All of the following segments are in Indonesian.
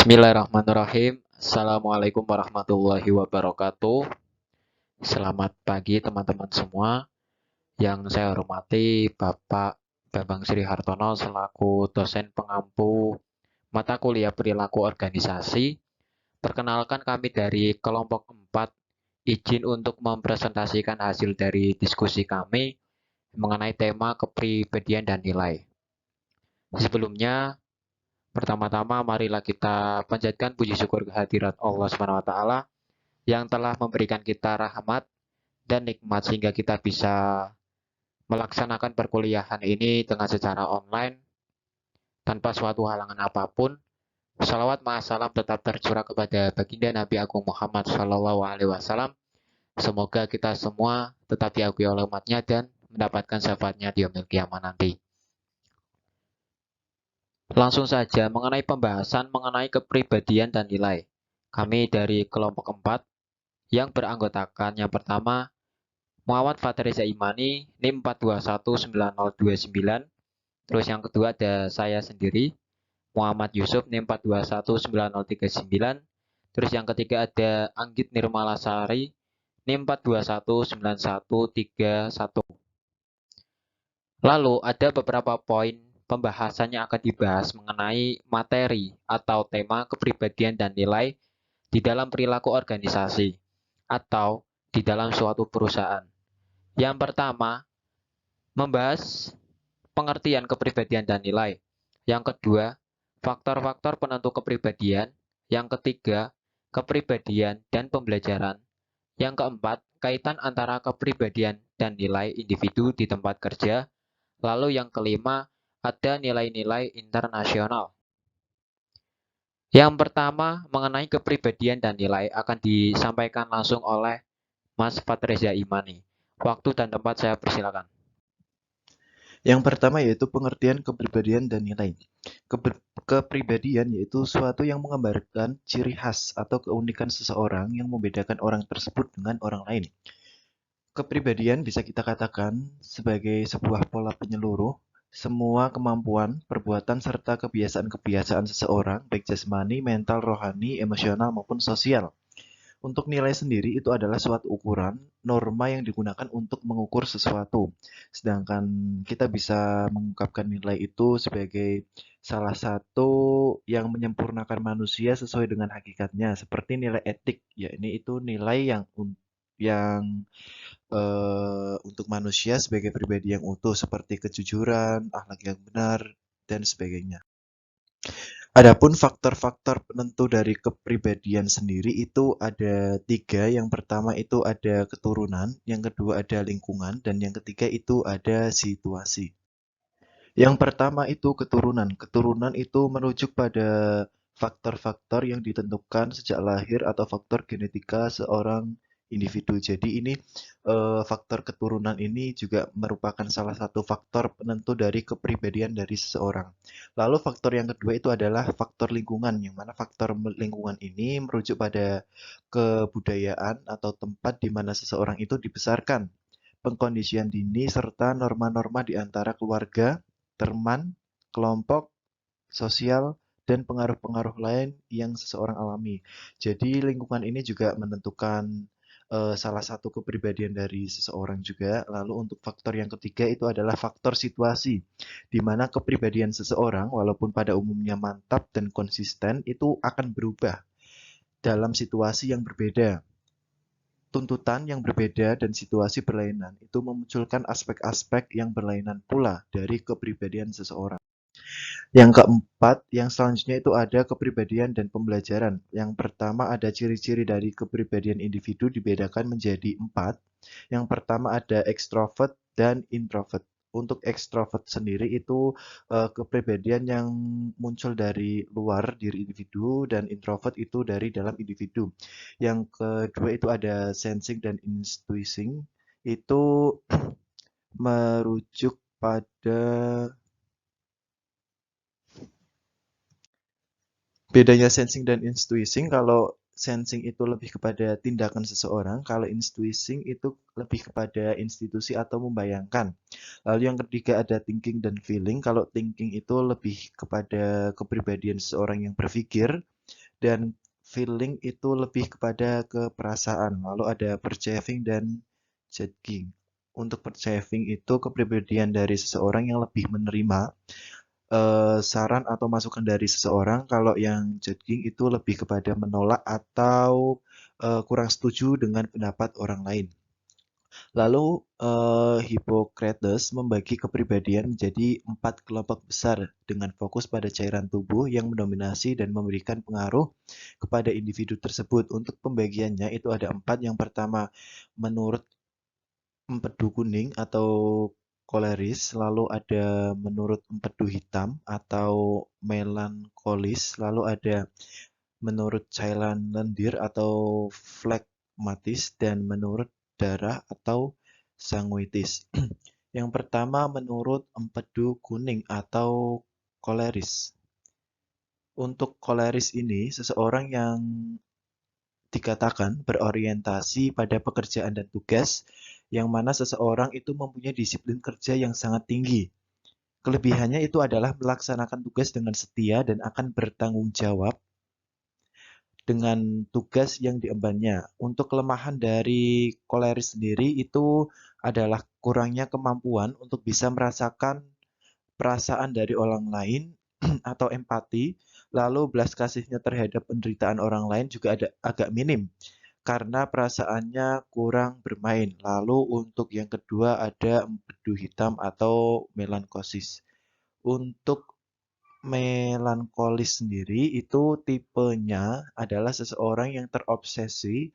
Bismillahirrahmanirrahim. Assalamualaikum warahmatullahi wabarakatuh. Selamat pagi teman-teman semua. Yang saya hormati Bapak Bambang Sri Hartono selaku dosen pengampu mata kuliah perilaku organisasi. Perkenalkan kami dari kelompok 4, izin untuk mempresentasikan hasil dari diskusi kami mengenai tema kepribadian dan nilai. Sebelumnya, pertama-tama marilah kita panjatkan puji syukur kehadirat Allah SWT yang telah memberikan kita rahmat dan nikmat sehingga kita bisa melaksanakan perkuliahan ini dengan secara online tanpa suatu halangan apapun. Salawat ma'asalam tetap tercurah kepada baginda Nabi Agung Muhammad SAW. Semoga kita semua tetap diakui oleh umatnya dan mendapatkan syafaatnya di yaumil kiamat nanti. Langsung saja mengenai pembahasan mengenai kepribadian dan nilai. Kami dari kelompok 4 yang beranggotakan yang pertama Muhammad Fathriza Imani NIM 4219029. Terus yang kedua ada saya sendiri Muhammad Yusuf NIM 4219039. Terus yang ketiga ada Anggit Nirmalasari NIM 4219131. Lalu ada beberapa poin pembahasan yang akan dibahas mengenai materi atau tema kepribadian dan nilai di dalam perilaku organisasi atau di dalam suatu perusahaan. Yang pertama, membahas pengertian kepribadian dan nilai. Yang kedua, faktor-faktor penentu kepribadian. Yang ketiga, kepribadian dan pembelajaran. Yang keempat, kaitan antara kepribadian dan nilai individu di tempat kerja. Lalu yang kelima, ada nilai-nilai internasional. Yang pertama, mengenai kepribadian dan nilai akan disampaikan langsung oleh Mas Fathriza Imani. Waktu dan tempat saya persilakan. Yang pertama yaitu pengertian kepribadian dan nilai. Kepribadian yaitu suatu yang menggambarkan ciri khas atau keunikan seseorang yang membedakan orang tersebut dengan orang lain. Kepribadian bisa kita katakan sebagai sebuah pola penyeluruh semua kemampuan, perbuatan, serta kebiasaan-kebiasaan seseorang, baik jasmani, mental, rohani, emosional, maupun sosial. Untuk nilai sendiri itu adalah suatu ukuran, norma yang digunakan untuk mengukur sesuatu. Sedangkan kita bisa mengungkapkan nilai itu sebagai salah satu yang menyempurnakan manusia sesuai dengan hakikatnya, seperti nilai etik, ya ini itu nilai yang untuk manusia sebagai pribadi yang utuh, seperti kejujuran, akhlak yang benar, dan sebagainya. Adapun faktor-faktor penentu dari kepribadian sendiri itu ada 3. Yang pertama itu ada keturunan, yang kedua ada lingkungan, dan yang ketiga itu ada situasi. Yang pertama itu keturunan. Keturunan itu merujuk pada faktor-faktor yang ditentukan sejak lahir atau faktor genetika seorang individu. Jadi ini faktor keturunan ini juga merupakan salah satu faktor penentu dari kepribadian dari seseorang. Lalu faktor yang kedua itu adalah faktor lingkungan, yang mana faktor lingkungan ini merujuk pada kebudayaan atau tempat di mana seseorang itu dibesarkan, pengkondisian dini, serta norma-norma di antara keluarga, teman, kelompok, sosial, dan pengaruh-pengaruh lain yang seseorang alami. Jadi lingkungan ini juga menentukan salah satu kepribadian dari seseorang juga. Lalu untuk faktor yang ketiga itu adalah faktor situasi, di mana kepribadian seseorang walaupun pada umumnya mantap dan konsisten itu akan berubah dalam situasi yang berbeda. Tuntutan yang berbeda dan situasi berlainan itu memunculkan aspek-aspek yang berlainan pula dari kepribadian seseorang. Yang keempat, yang selanjutnya itu ada kepribadian dan pembelajaran. Yang pertama ada ciri-ciri dari kepribadian individu dibedakan menjadi 4. Yang pertama ada extrovert dan introvert. Untuk extrovert sendiri itu kepribadian yang muncul dari luar diri individu, dan introvert itu dari dalam individu. Yang kedua itu ada sensing dan intuiting. Itu merujuk pada bedanya sensing dan intuiting. Kalau sensing itu lebih kepada tindakan seseorang, kalau intuiting itu lebih kepada institusi atau membayangkan. Lalu yang ketiga ada thinking dan feeling. Kalau thinking itu lebih kepada kepribadian seseorang yang berpikir. Dan feeling itu lebih kepada ke perasaan. Lalu ada perceiving dan judging. Untuk perceiving itu kepribadian dari seseorang yang lebih menerima saran atau masukan dari seseorang. Kalau yang judging itu lebih kepada menolak atau kurang setuju dengan pendapat orang lain. Lalu Hippocrates membagi kepribadian menjadi 4 kelompok besar dengan fokus pada cairan tubuh yang mendominasi dan memberikan pengaruh kepada individu tersebut. Untuk pembagiannya itu ada 4. Yang pertama menurut empedu kuning atau koleris, lalu ada menurut empedu hitam atau melankolis, lalu ada menurut cairan lendir atau flegmatis, dan menurut darah atau sanguitis. Yang pertama menurut empedu kuning atau koleris. Untuk koleris ini, seseorang yang dikatakan berorientasi pada pekerjaan dan tugas, yang mana seseorang itu mempunyai disiplin kerja yang sangat tinggi. Kelebihannya itu adalah melaksanakan tugas dengan setia dan akan bertanggung jawab dengan tugas yang diembannya. Untuk kelemahan dari koleris sendiri itu adalah kurangnya kemampuan untuk bisa merasakan perasaan dari orang lain atau empati, lalu belas kasihnya terhadap penderitaan orang lain juga agak minim karena perasaannya kurang bermain. Lalu untuk yang kedua ada empedu hitam atau melankolis. Untuk melankolis sendiri itu tipenya adalah seseorang yang terobsesi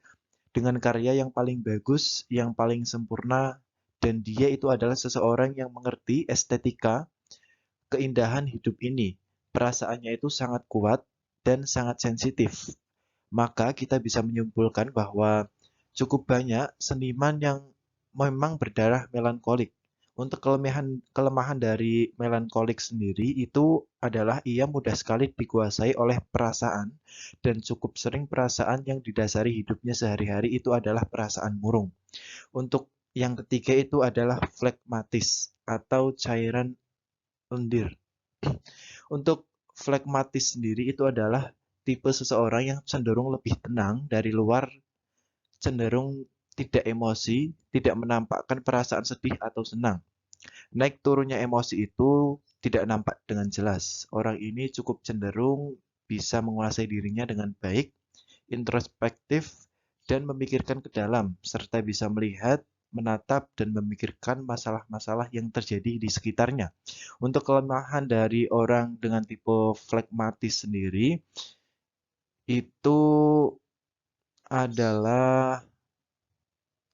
dengan karya yang paling bagus, yang paling sempurna, dan dia itu adalah seseorang yang mengerti estetika keindahan hidup ini. Perasaannya itu sangat kuat dan sangat sensitif. Maka kita bisa menyimpulkan bahwa cukup banyak seniman yang memang berdarah melankolik. Untuk kelemahan dari melankolik sendiri itu adalah ia mudah sekali dikuasai oleh perasaan, dan cukup sering perasaan yang didasari hidupnya sehari-hari itu adalah perasaan murung. Untuk yang ketiga itu adalah flegmatis atau cairan lendir. Untuk flegmatis sendiri itu adalah tipe seseorang yang cenderung lebih tenang dari luar, cenderung tidak emosi, tidak menampakkan perasaan sedih atau senang. Naik turunnya emosi itu tidak nampak dengan jelas. Orang ini cukup cenderung bisa menguasai dirinya dengan baik, introspektif, dan memikirkan ke dalam, serta bisa melihat, menatap, dan memikirkan masalah-masalah yang terjadi di sekitarnya. Untuk kelemahan dari orang dengan tipe flegmatis sendiri, itu adalah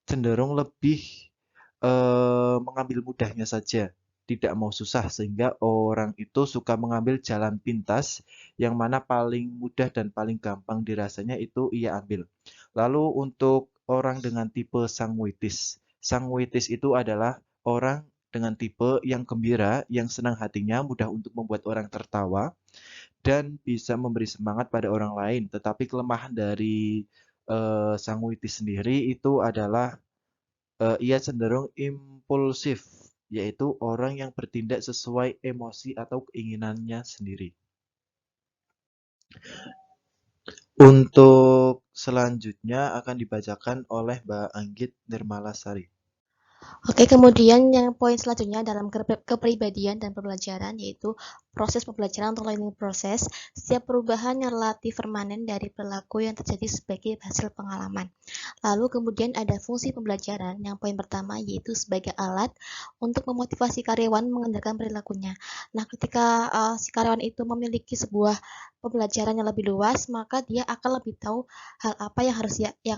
cenderung lebih mengambil mudahnya saja, tidak mau susah, sehingga orang itu suka mengambil jalan pintas yang mana paling mudah dan paling gampang dirasanya itu ia ambil. Lalu untuk orang dengan tipe sanguitis. Sanguitis itu adalah orang dengan tipe yang gembira, yang senang hatinya, mudah untuk membuat orang tertawa, dan bisa memberi semangat pada orang lain. Tetapi kelemahan dari sanguitis sendiri itu adalah ia cenderung impulsif, yaitu orang yang bertindak sesuai emosi atau keinginannya sendiri. Untuk selanjutnya akan dibacakan oleh Mbak Anggit Nirmalasari. Oke, kemudian yang poin selanjutnya dalam kepribadian dan pembelajaran yaitu proses pembelajaran atau learning process. Setiap perubahan yang relatif permanen dari perilaku yang terjadi sebagai hasil pengalaman. Lalu kemudian ada fungsi pembelajaran. Yang poin pertama yaitu sebagai alat untuk memotivasi karyawan mengendalikan perilakunya. Nah, ketika si karyawan itu memiliki sebuah pembelajaran yang lebih luas, maka dia akan lebih tahu hal apa yang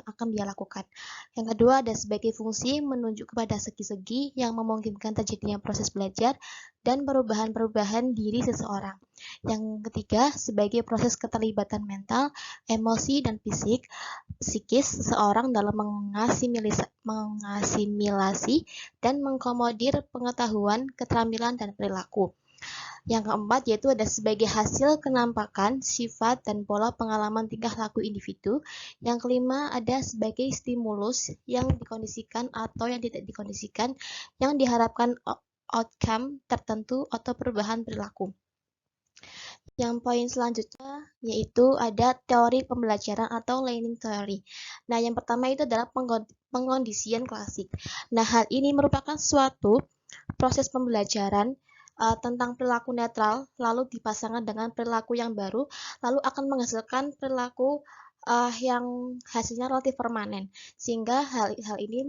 akan dia lakukan. Yang kedua ada sebagai fungsi menunjuk kepada segi-segi yang memungkinkan terjadinya proses belajar dan perubahan-perubahan diri seseorang. Yang ketiga sebagai proses keterlibatan mental, emosi, dan psikis seseorang dalam mengasimilasi dan mengakomodir pengetahuan, keterampilan, dan perilaku. Yang keempat yaitu ada sebagai hasil kenampakan, sifat, dan pola pengalaman tingkah laku individu. Yang kelima ada sebagai stimulus yang dikondisikan atau yang tidak dikondisikan yang diharapkan outcome tertentu atau perubahan perilaku. Yang poin selanjutnya yaitu ada teori pembelajaran atau learning theory. Nah, yang pertama itu adalah pengkondisian klasik. Nah, hal ini merupakan suatu proses pembelajaran tentang perilaku netral, lalu dipasangkan dengan perilaku yang baru, lalu akan menghasilkan perilaku yang hasilnya relatif permanen, sehingga hal ini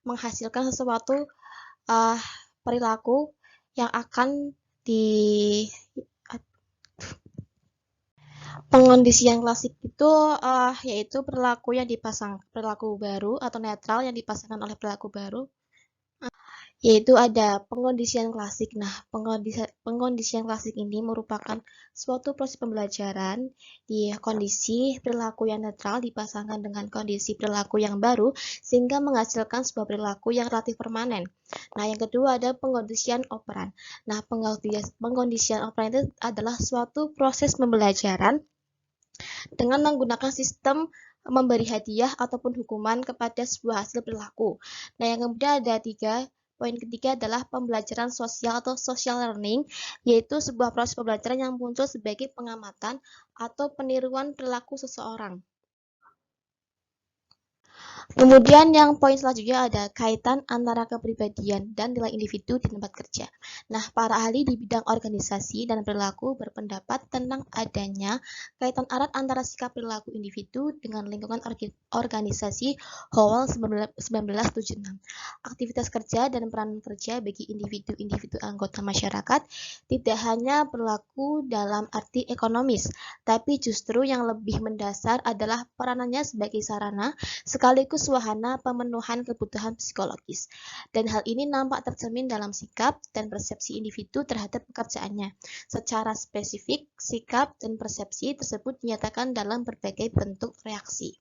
menghasilkan sesuatu perilaku yang akan di pengkondisian klasik itu yaitu perilaku baru atau netral yang dipasangkan oleh perilaku baru, yaitu ada pengkondisian klasik. Nah, pengkondisian klasik ini merupakan suatu proses pembelajaran di kondisi perilaku yang netral dipasangkan dengan kondisi perilaku yang baru sehingga menghasilkan sebuah perilaku yang relatif permanen. Nah, yang kedua ada pengkondisian operan. Nah, pengkondisian operan itu adalah suatu proses pembelajaran dengan menggunakan sistem memberi hadiah ataupun hukuman kepada sebuah hasil perilaku. Nah, yang kemudian ada poin ketiga adalah pembelajaran sosial atau social learning, yaitu sebuah proses pembelajaran yang muncul sebagai pengamatan atau peniruan perilaku seseorang. Kemudian yang poin selanjutnya ada kaitan antara kepribadian dan nilai individu di tempat kerja. Nah, para ahli di bidang organisasi dan perilaku berpendapat tentang adanya kaitan erat antara sikap perilaku individu dengan lingkungan organisasi Howell 1976. Aktivitas kerja dan peran kerja bagi individu-individu anggota masyarakat tidak hanya berlaku dalam arti ekonomis, tapi justru yang lebih mendasar adalah peranannya sebagai sarana sekaligus wahana pemenuhan kebutuhan psikologis. Dan hal ini nampak tercermin dalam sikap dan persepsi individu terhadap pekerjaannya. Secara spesifik, sikap dan persepsi tersebut dinyatakan dalam berbagai bentuk reaksi.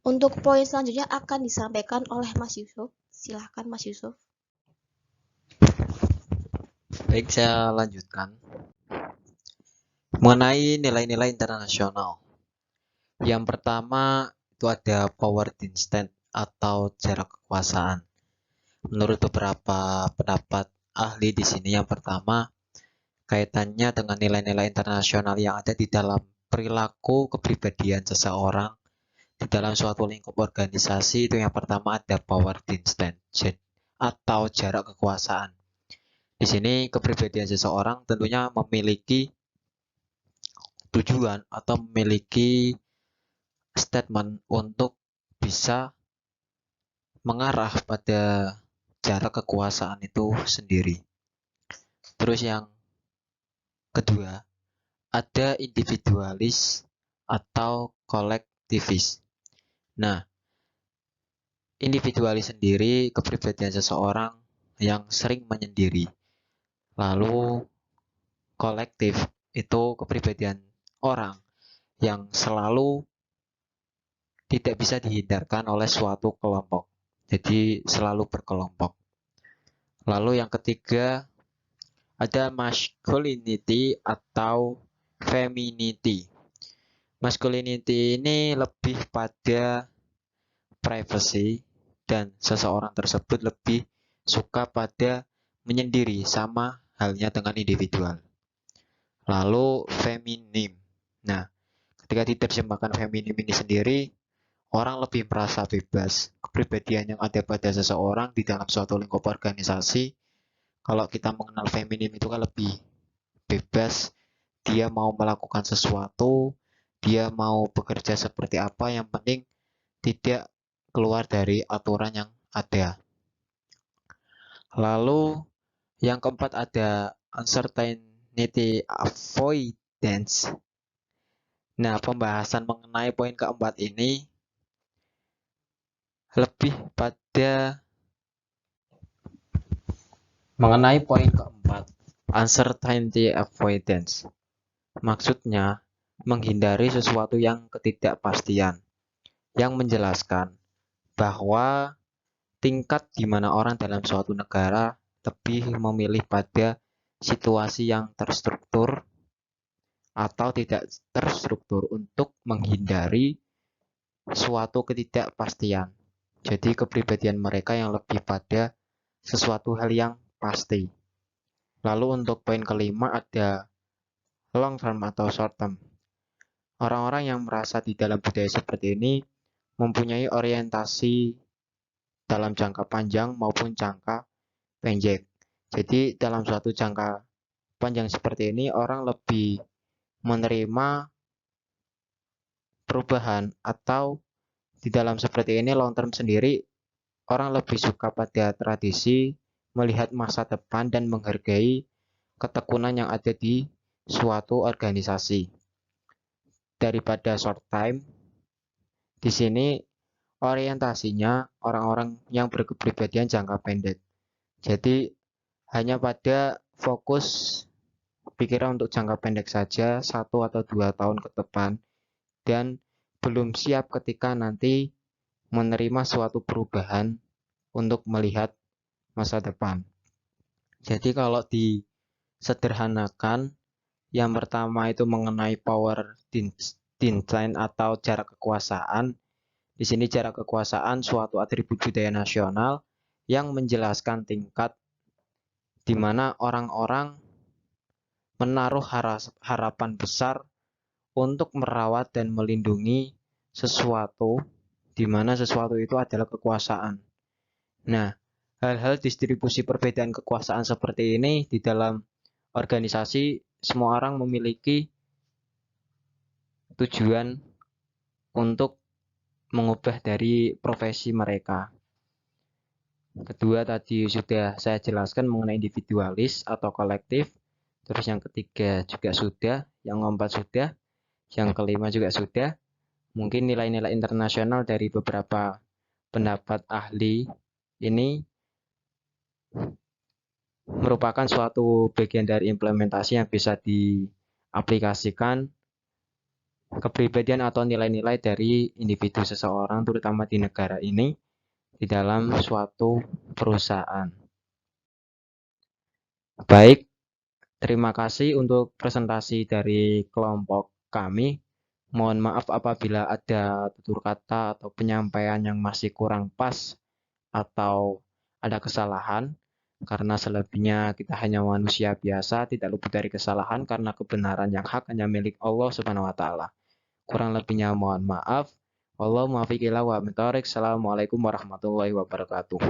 Untuk poin selanjutnya akan disampaikan oleh Mas Yusuf. Silahkan Mas Yusuf. Baik, saya lanjutkan. Mengenai nilai-nilai internasional. Yang pertama itu ada power distance atau jarak kekuasaan. Menurut beberapa pendapat ahli di sini, yang pertama kaitannya dengan nilai-nilai internasional yang ada di dalam perilaku kepribadian seseorang di dalam suatu lingkup organisasi. Itu yang pertama ada power distance atau jarak kekuasaan. Di sini kepribadian seseorang tentunya memiliki tujuan atau memiliki statement untuk bisa mengarah pada jarak kekuasaan itu sendiri. Terus yang kedua, ada individualis atau kolektivis. Nah, individualis sendiri kepribadian seseorang yang sering menyendiri. Lalu kolektif itu kepribadian orang yang selalu tidak bisa dihindarkan oleh suatu kelompok. Jadi selalu berkelompok. Lalu yang ketiga ada masculinity atau femininity. Masculinity ini lebih pada privacy dan seseorang tersebut lebih suka pada menyendiri, sama halnya dengan individual. Lalu feminim. Nah, ketika diterjemahkan feminim ini sendiri, orang lebih merasa bebas. Kepribadian yang ada pada seseorang di dalam suatu lingkup organisasi, kalau kita mengenal feminim itu kan lebih bebas. Dia mau melakukan sesuatu, dia mau bekerja seperti apa, yang penting tidak keluar dari aturan yang ada. Lalu yang keempat ada uncertainty avoidance. Nah, pembahasan mengenai poin keempat ini lebih pada mengenai poin keempat, uncertainty avoidance. Maksudnya, menghindari sesuatu yang ketidakpastian, yang menjelaskan bahwa tingkat di mana orang dalam suatu negara lebih memilih pada situasi yang terstruktur atau tidak terstruktur untuk menghindari suatu ketidakpastian. Jadi kepribadian mereka yang lebih pada sesuatu hal yang pasti. Lalu untuk poin kelima ada long term atau short term. orang-orang yang merasa di dalam budaya seperti ini mempunyai orientasi dalam jangka panjang maupun jangka pendek. Jadi dalam suatu jangka panjang seperti ini orang lebih menerima perubahan, atau di dalam seperti ini long term sendiri orang lebih suka pada tradisi, melihat masa depan dan menghargai ketekunan yang ada di suatu organisasi daripada short time. Di sini orientasinya orang-orang yang berkepribadian jangka pendek. Jadi hanya pada fokus pikiran untuk jangka pendek saja, 1 atau 2 tahun ke depan, dan belum siap ketika nanti menerima suatu perubahan untuk melihat masa depan. Jadi kalau disederhanakan, yang pertama itu mengenai power design atau jarak kekuasaan. Di sini jarak kekuasaan suatu atribut budaya nasional yang menjelaskan tingkat di mana orang-orang menaruh harapan besar untuk merawat dan melindungi sesuatu, di mana sesuatu itu adalah kekuasaan. Nah, hal-hal distribusi perbedaan kekuasaan seperti ini di dalam organisasi, semua orang memiliki tujuan untuk mengubah dari profesi mereka. Kedua tadi sudah saya jelaskan mengenai individualis atau kolektif. Terus yang ketiga juga sudah, yang keempat sudah, yang kelima juga sudah. Mungkin nilai-nilai internasional dari beberapa pendapat ahli ini merupakan suatu bagian dari implementasi yang bisa diaplikasikan kepribadian atau nilai-nilai dari individu seseorang, terutama di negara ini, di dalam suatu perusahaan. Baik, terima kasih untuk presentasi dari kelompok kami. Mohon maaf apabila ada tutur kata atau penyampaian yang masih kurang pas atau ada kesalahan, karena selebihnya kita hanya manusia biasa, tidak luput dari kesalahan, karena kebenaran yang hak hanya milik Allah Subhanahu wa taala. Kurang lebihnya mohon maaf. Wallahul muwaffiq ila aqwamit thoriq. Assalamualaikum warahmatullahi wabarakatuh.